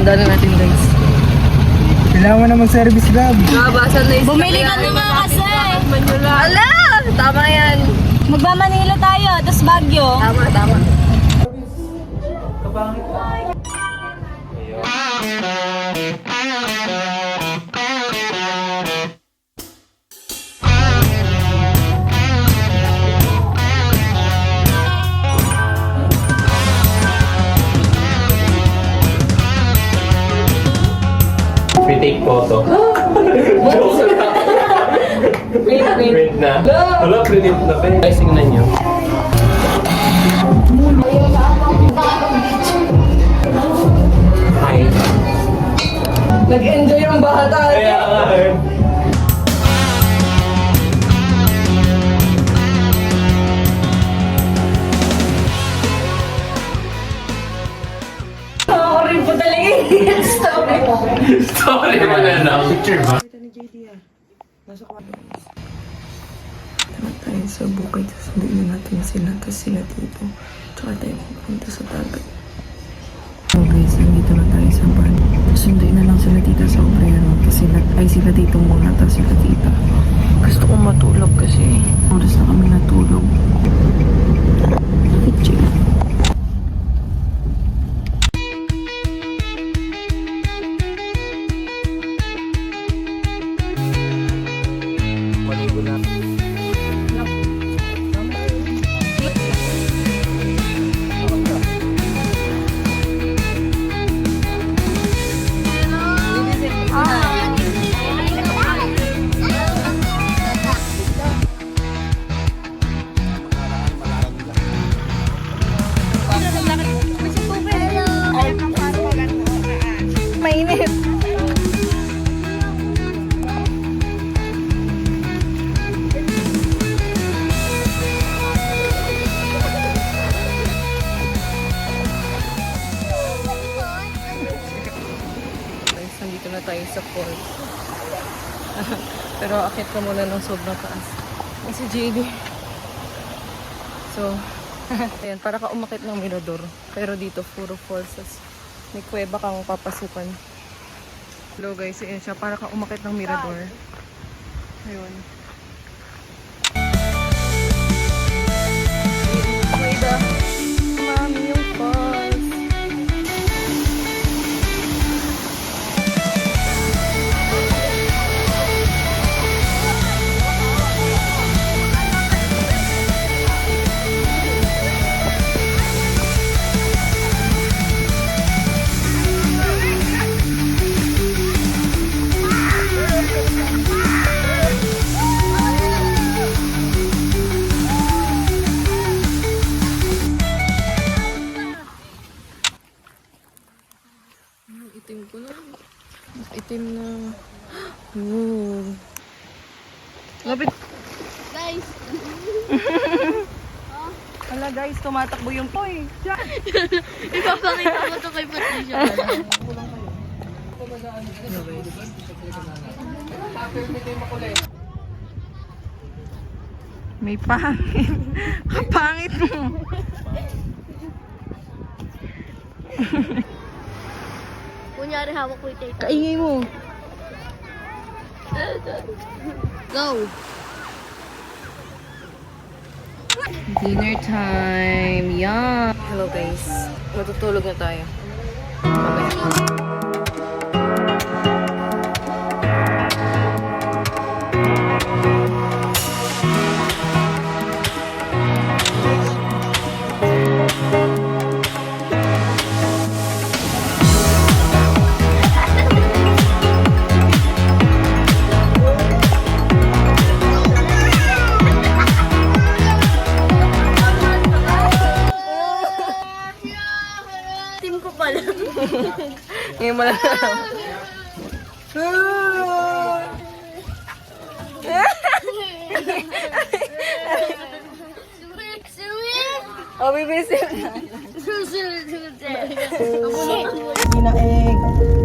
Tanda na natin guys. Kailangan mo na mag-service lab. Nakabasan na yung Bumili ka na nga kasi. Ala! Tama yan. Magmamanila tayo, tapos Baguio. Tama, tama. Pre-take photo. Print na. Wala, print na. Guys, tingnan nyo. Hi. Nag-enjoy yung bata. Kaya nga eh. Ako rin po talaga yung story mo. Sorry mo na lang. Picture ba? Tayo sa bukid, sasunduin na natin sila, tapos sila dito. Tsaka tayo pupunta sa dagat. So guys, nandito na tayo sa bar. Sasunduin na lang sila dito sa obrero. Kasi sila dito muna, tapos sila dito. Gusto kong matulog kasi oras na kami natulog. Chill. Mainit. Guys, nandito na tayo sa port. Pero akit ka muna ng sobrang taas. Ay, si JD. So, ayan, para ka umakit ng mirador. Pero dito, puro forces. May kuweba kang papasukan. Hello guys, ayan siya. Para ka umakit ng mirador. Ayun. Kuweba. Mami yung falls. Itim ko na. Itim na. Oh. Lapit. Guys, Hala guys, tumatakbo yung toy. ipapakita ko to kay Patricia. May pangit. Kapangit mo. Kunyari hawak ko ito. Kaingay mo. Go! Dinner time. Yum. Hello guys. Matutulog na tayo. Mamaya. Team ko pala. Ngayon mo lang alam. Oh, bibisin na. Susunod. Pinaeg.